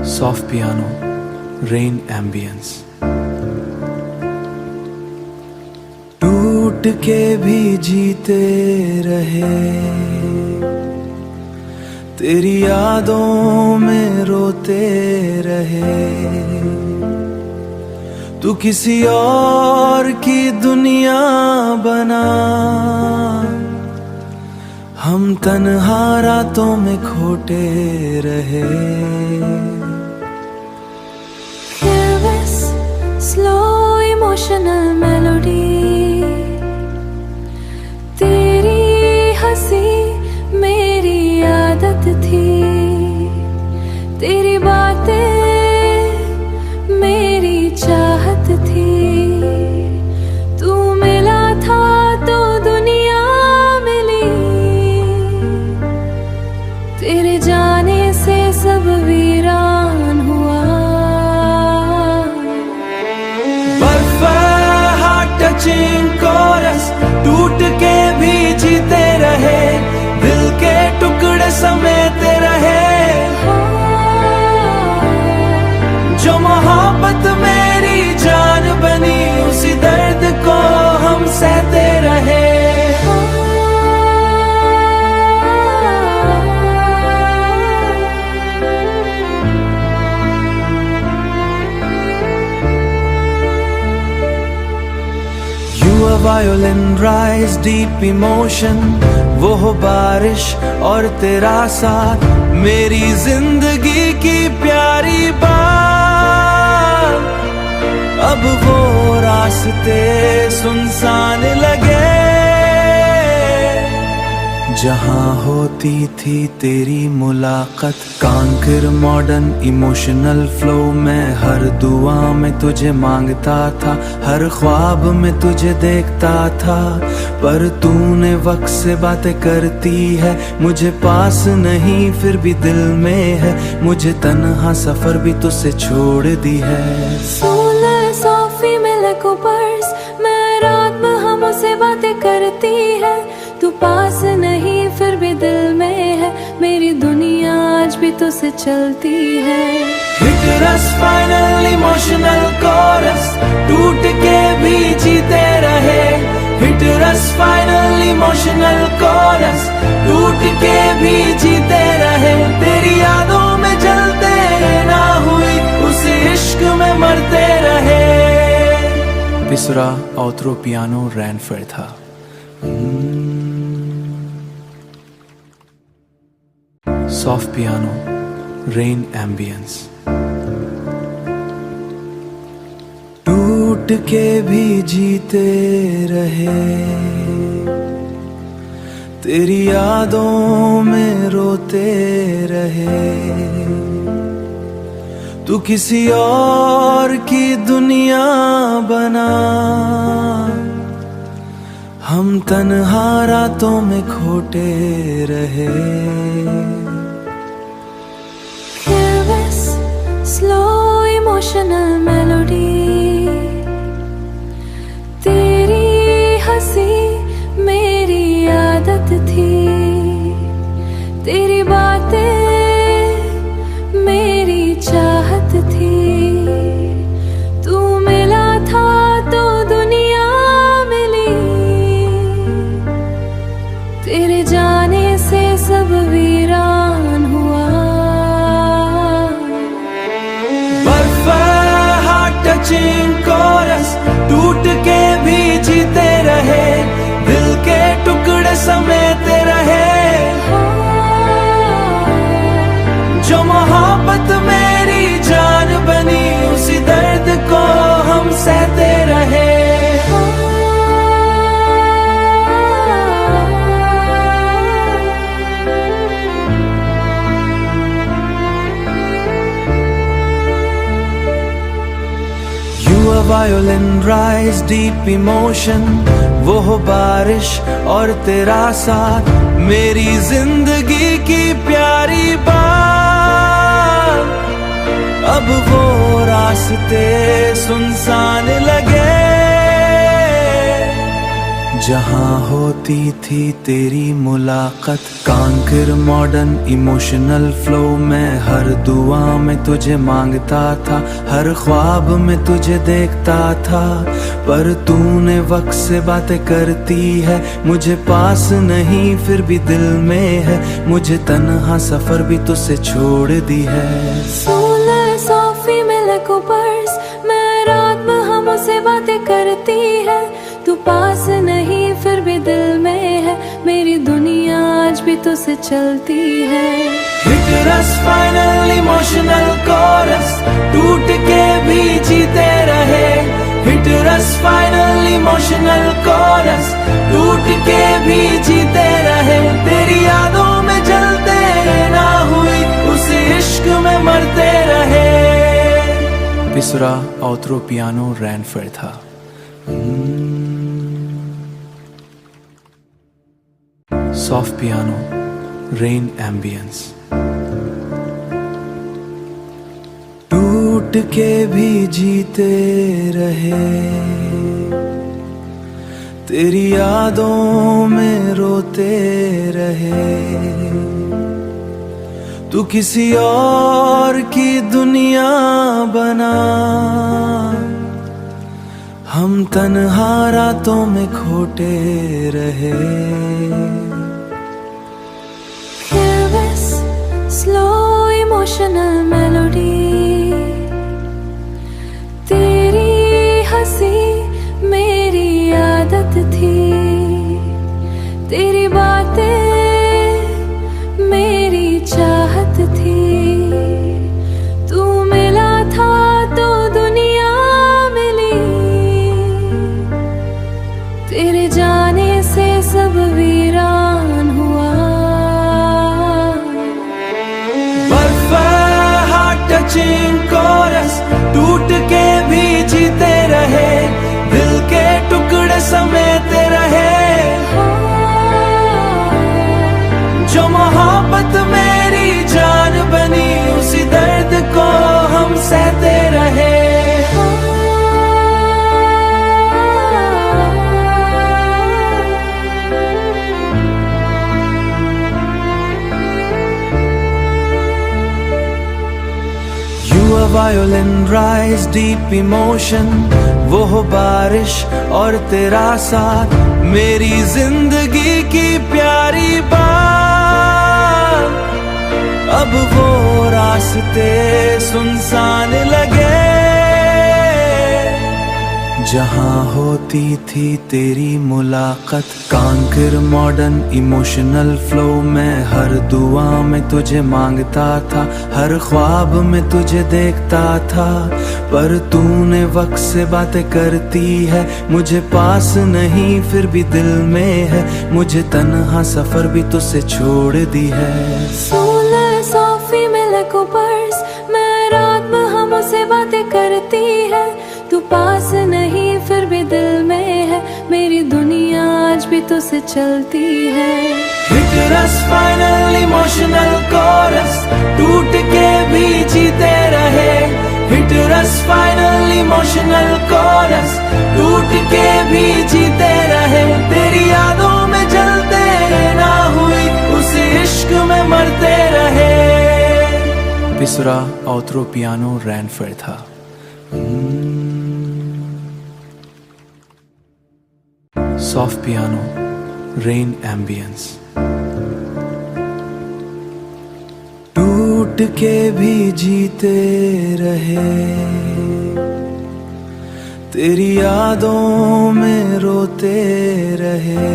soft piano, rain ambience. टूट के भी जीते रहे, तेरी यादों में रोते रहे। तू किसी और की दुनिया बना, हम तन्हा रातों में खोटे रहे। Careless, slow emotional melody, तेरी हंसी मेरी आदत थी, तेरी बातें मेरी चाहत थी। तू मिला था तो दुनिया मिली, तेरे जाने से सब वीरान हुआ। हार्ट टचिंग कोरस, टूट के भी जीते रहे, दिल के टुकड़े समेटे रहे। जो मोहब्बत मेरी जान बनी, उसी दर्द को हम सहते रहे। A violin rise, deep emotion, वो हो बारिश और तेरा साथ, मेरी जिंदगी की प्यारी बात। अब वो रास्ते सुनसान लगे, जहाँ होती थी तेरी मुलाकात। कांकर मॉडर्न इमोशनल फ्लो में, हर दुआ में तुझे मांगता था, हर ख्वाब में तुझे देखता था। पर तूने वक्त से बातें करती है, मुझे पास नहीं फिर भी दिल में है। मुझे तन्हा सफर भी तुझसे छोड़ दी है। सोलर सॉफी में लको पर्स, मैं रात में हम से बातें करती है। तू पास नहीं फिर भी दिल में है, मेरी दुनिया आज भी तुझसे चलती है। हिट रस फाइनल इमोशनल कोरस, टूट के भी जीते रहे। हिट रस फाइनल इमोशनल कोरस, टूट के भी जीते रहे। तेरी यादों में जलते ना हुई, उस इश्क में मरते रहे। पिसरा आउट्रो पियानो रैनफर्ड था। Soft piano, rain ambience. टूट के भी जीते रहे, तेरी यादों में रोते रहे। तू किसी और की दुनिया बना, हम तन्हा रातों में खोटे रहे। Slow emotional melody, तेरी हंसी मेरी आदत थी, तेरी बातें मेरी चाहत थी। तू मिला था तो दुनिया मिली, तेरे जाने से सब वीरान हुआ। टचिंग कोरस, टूट के भी जीते रहे, दिल के टुकड़े समेटे रहे। जो मोहब्बत मेरी जान बनी, उसी दर्द को हम सहते रहे। A violin rise, deep emotion, वो हो बारिश और तेरा साथ, मेरी जिंदगी की प्यारी बात। अब वो रास्ते सुनसान लगे, जहाँ होती थी तेरी मुलाकात, कांकर मॉडर्न इमोशनल फ्लो में हर दुआ में तुझे मांगता था, हर ख्वाब में तुझे देखता था। पर तूने वक्त से बातें करती है, मुझे पास नहीं फिर भी दिल में है, मुझे तन्हा सफर भी तुझसे छोड़ दी है। सोलह सॉफी में लको पर्स, मैं रात में हमसे बातें करती है, तू पास नहीं फिर भी दिल में है, मेरी दुनिया आज भी तुझसे चलती है। हिट रस फाइनल इमोशनल कोरस, टूट के भी जीते रहे। हिट रस फाइनल इमोशनल कोरस, टूट के भी जीते रहे। तेरी यादों में जलते ना हुई, उस इश्क में मरते रहे। तीसरा आउटरो पियानो रैनफर्ड था। Soft piano, rain ambience. टूट के भी जीते रहे, तेरी यादों में रोते रहे। तू किसी और की दुनिया बना, हम तन्हा रातों में खोटे रहे। स्लो इमोशनल मेलोडी, तेरी हंसी मेरी आदत थी, तेरी बातें मेरी चाहत थी। तू मिला था तो दुनिया मिली, तेरे जाने से सब वीरान हुआ। टचिंग कोरस, टूट के भी जीते रहे, दिल के टुकड़े समेटे रहे। जो मोहब्बत मेरी जान बनी, उसी दर्द को हम सहते रहे। वायोलिन राइज डीप इमोशन, वो हो बारिश और तेरा साथ, मेरी जिंदगी की प्यारी बात। अब वो रास्ते सुनसान लगे, जहाँ होती थी तेरी मुलाकात, कांकर मॉडर्न इमोशनल फ्लो में हर दुआ में तुझे मांगता था, हर ख्वाब में तुझे देखता था। पर तूने वक्त से बातें करती है, मुझे पास नहीं फिर भी दिल में है, मुझे तन्हा सफर भी तुझसे छोड़ दी है। सोलह सॉफी में लको पर्स, मैं रात में हमसे बातें करती है, तू पास नहीं फिर भी दिल में है, मेरी दुनिया आज भी तुझसे चलती है। हिट रस फाइनल इमोशनल कोरस, टूट के भी जीते रहे। हिट रस फाइनल इमोशनल कोरस, टूट के भी जीते रहे। तेरी यादों में जलते ना हुई, उस इश्क में मरते रहे। तीसरा आउटरो पियानो रैनफर्ड था। Soft piano, rain ambience. टूट के भी जीते रहे, तेरी यादों में रोते रहे।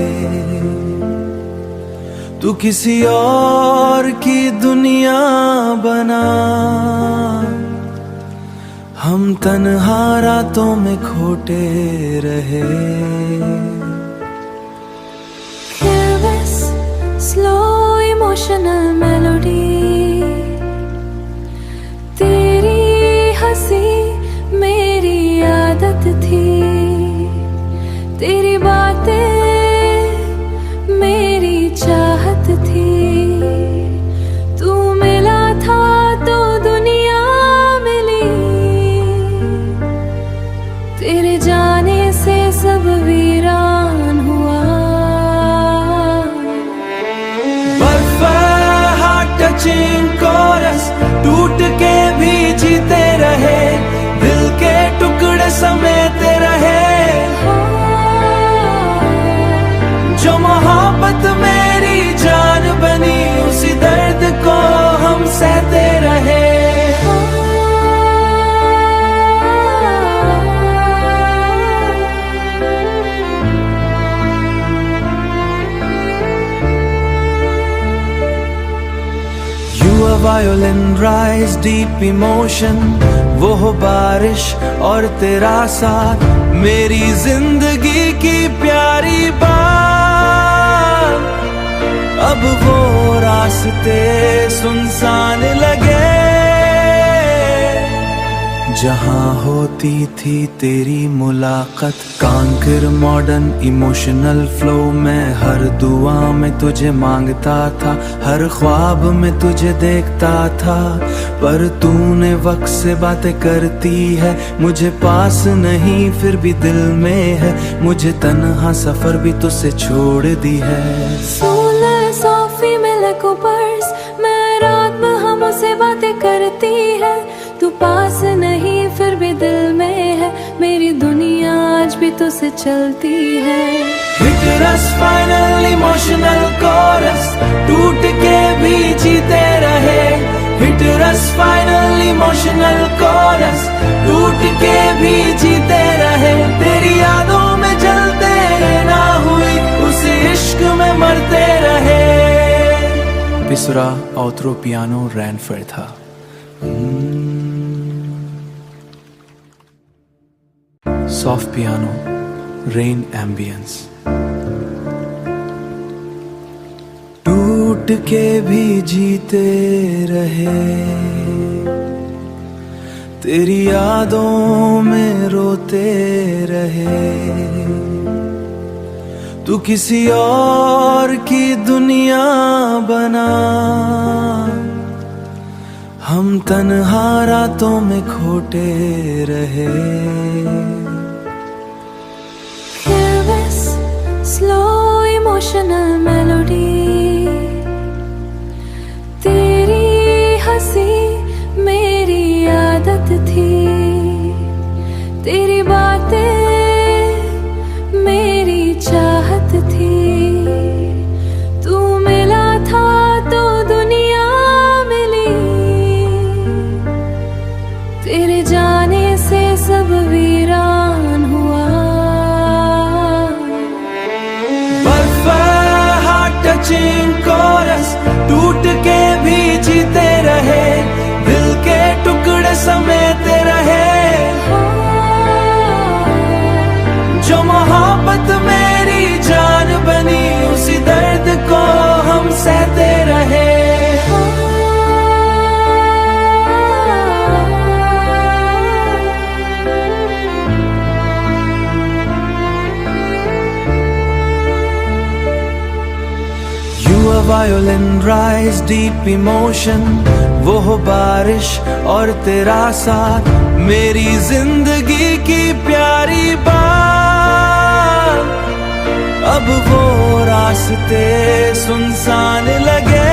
तू किसी और की दुनिया बना, हम तन्हा रातों में खोटे रहे। स्लो इमोशनल मेलोडी, तेरी हंसी मेरी आदत थी, तेरी बातें मेरी चाहत थी। तू मिला था तो दुनिया मिली, तेरे जाने से सब वीरान हुआ। वायोलिन राइज डीप इमोशन, वो हो बारिश और तेरा साथ, मेरी जिंदगी की प्यारी बात। अब वो रास्ते सुनसान लगे जहाँ होती थी तेरी मुलाकात। कांकर मॉडर्न इमोशनल फ्लो में हर दुआ में तुझे मांगता था, हर ख्वाब में तुझे देखता था, पर तूने वक्त से बातें करती है, मुझे पास नहीं फिर भी दिल में है, मुझे तन्हा सफर भी तुझसे छोड़ दी है। सोफी में लको पर्स, मैं रात में हमसे बातें करती है, तू पास नहीं फिर भी दिल में है, मेरी दुनिया आज भी तुझसे चलती है। हिट रस फाइनल इमोशनल कोरस, टूट के भी जीते रहे। हिट रस फाइनल इमोशनल कोरस, टूट के भी जीते रहे। तेरी यादों में जलते ना हुई, उस इश्क में मरते रहे। पिसरा आउटरो पियानो रैनफर्ड था। Soft piano, rain ambience. टूट के भी जीते रहे, तेरी यादों में रोते रहे। तू किसी और की दुनिया बना, हम तन्हा रातों में खोटे रहे। स्लो इमोशनल मेलोडी, तेरी हंसी मेरी आदत थी, तेरी बातें मेरी चाहत थी। तू मिला था तो दुनिया मिली, तेरे जाने से सब वीरान हुआ। टचिंग कोरस, टूट के भी जीते रहे, दिल के टुकड़े समेटे रहे। जो मोहब्बत मेरी जान बनी, उसी दर्द को हम सहते रहे। वायोलिन राइज डीप इमोशन, वो हो बारिश और तेरा साथ, मेरी जिंदगी की प्यारी बात। अब वो रास्ते सुनसान लगे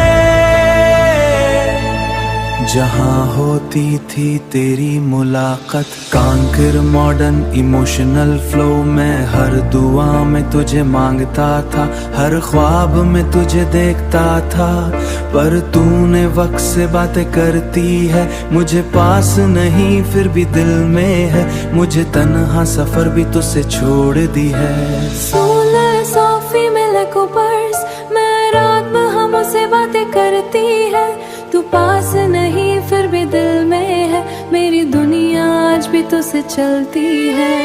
जहाँ होती थी तेरी मुलाकात। कांकर मॉडर्न इमोशनल फ्लो में हर दुआ में तुझे मांगता था, हर ख्वाब में तुझे देखता था, पर तूने वक्त से बातें करती है, मुझे पास नहीं फिर भी दिल में है, मुझे तन्हा सफर भी तुझसे छोड़ दी है। सोफी में लको पर्स, मैं रात में हमसे बातें करती है, तू पास नहीं फिर भी दिल में है, मेरी दुनिया आज भी तुझसे चलती है।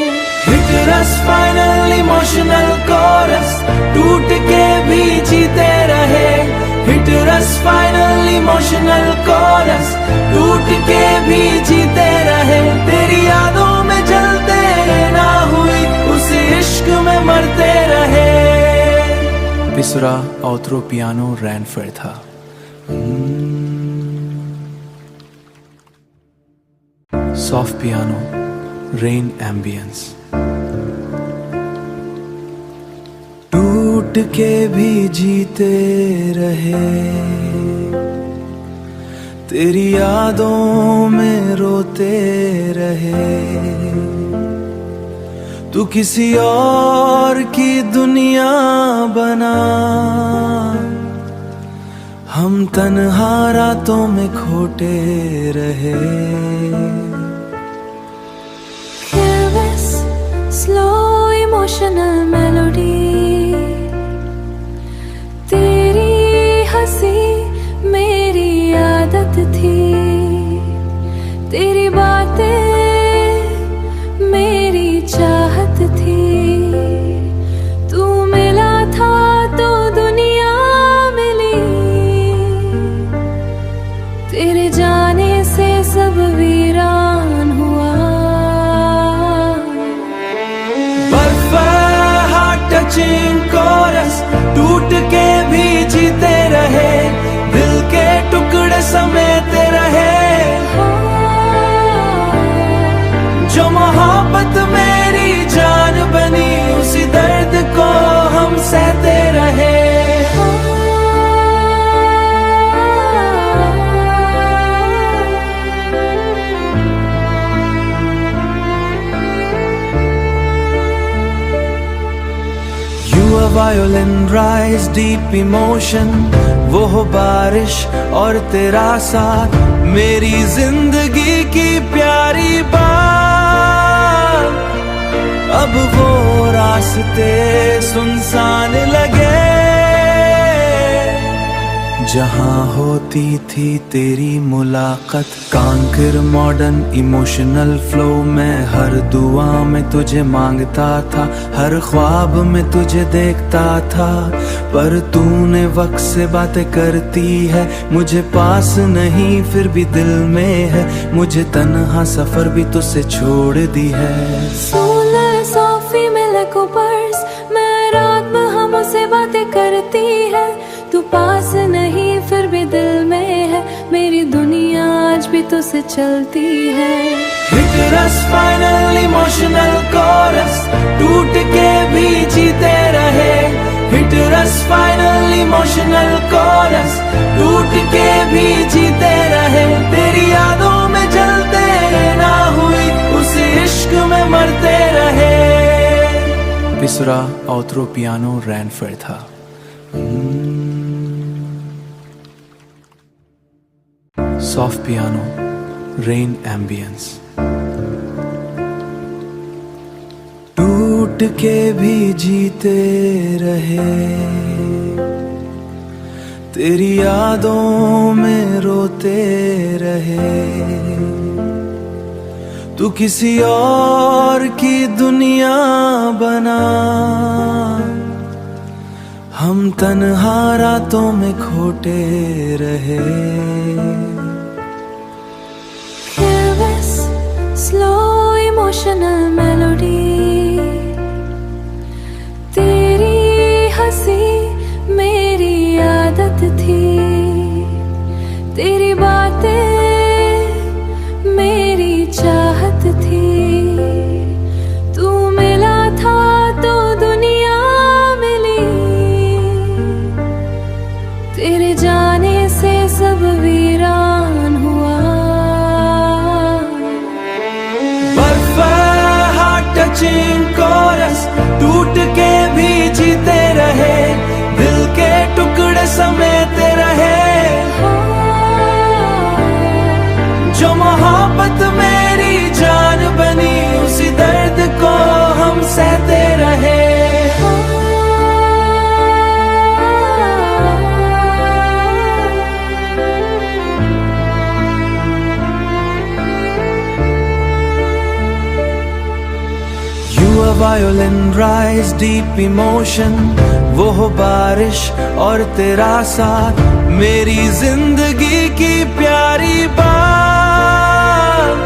हिट रस फाइनल इमोशनल कोरस, टूट के भी जीते रहे। हिट रस फाइनल इमोशनल कोरस, टूट के भी जीते रहे। तेरी यादों में जलते ना हुई, उस इश्क में मरते रहे। पिसरा आउटरो पियानो रैनफर्ड था। Soft piano, rain ambience. टूट के भी जीते रहे, तेरी यादों में रोते रहे। तू किसी और की दुनिया बना, हम तन्हा रातों में खोटे रहे। स्लो इमोशनल मेलोडी, तेरी हंसी मेरी आदत तेरी बातें मेरी चाहत थी, तू मिला था तो दुनिया मिली, तेरे जाने से सब वीरान हुआ। बर्फ हार्ट टचिंग कोरस टूट के भी जीते रहे, दिल के टुकड़े समेटे रहे, जो मोहब्बत मेरी जान बनी उसी दर्द को हम सहते रहे। A violin rise deep emotion, वो हो बारिश और तेरा साथ, मेरी जिंदगी की प्यारी बात। अब वो रास्ते सुनसान लगे, जहाँ होती थी तेरी मुलाकात। कांकर मॉडर्न इमोशनल फ्लो में हर दुआ में तुझे मांगता था, हर ख्वाब में तुझे देखता था, पर तूने वक्त से बातें करती है, मुझे पास नहीं फिर भी दिल में है, मुझे तन्हा सफर भी तुझसे छोड़ दी है। सोफी में लको पर्स, मैं रात में हम से बातें करती है, तू पास नहीं फिर भी दिल में है, मेरी दुनिया आज भी तुझसे चलती है। हिट रस फाइनल इमोशनल कोरस, टूट के भी जीते रहे, हिट रस फाइनल इमोशनल कोरस, टूट के भी जीते रहे, तेरी यादों में जलते ना हुई उस इश्क में मरते रहे। पिसरा आउट्रो पियानो रैनफर्ड था। Soft piano, rain ambience. टूट के भी जीते रहे, तेरी यादों में रोते रहे, तू किसी और की दुनिया बना, हम तन्हा रातों में खोटे रहे। स्लो इमोशनल मेलोडी, तेरी हंसी मेरी आदत थी, तेरी बातें मेरी चाहत थी, तू मिला था तो दुनिया मिली, तेरे जाने से सब वीरान हुआ। टचिंग कोरस टूट के भी जीते रहे, दिल के टुकड़े समेटे रहे, जो मोहब्बत मेरी जान बनी उसी दर्द को हम सहते रहे। वायोलिन राइज डीप इमोशन, वो हो बारिश और तेरा साथ, मेरी जिंदगी की प्यारी बात।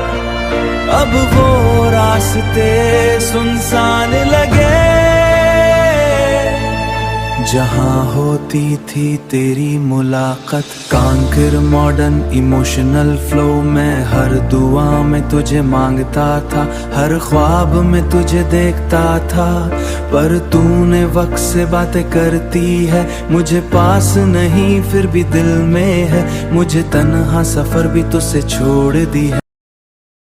अब वो रास्ते सुनसान लगे, जहाँ होती थी तेरी मुलाकात। कांकर मॉडर्न इमोशनल फ्लो में हर दुआ में तुझे मांगता था, हर ख्वाब में तुझे देखता था, पर तूने वक्त से बातें करती है, मुझे पास नहीं फिर भी दिल में है, मुझे तन्हा सफर भी तुझसे छोड़ दी है।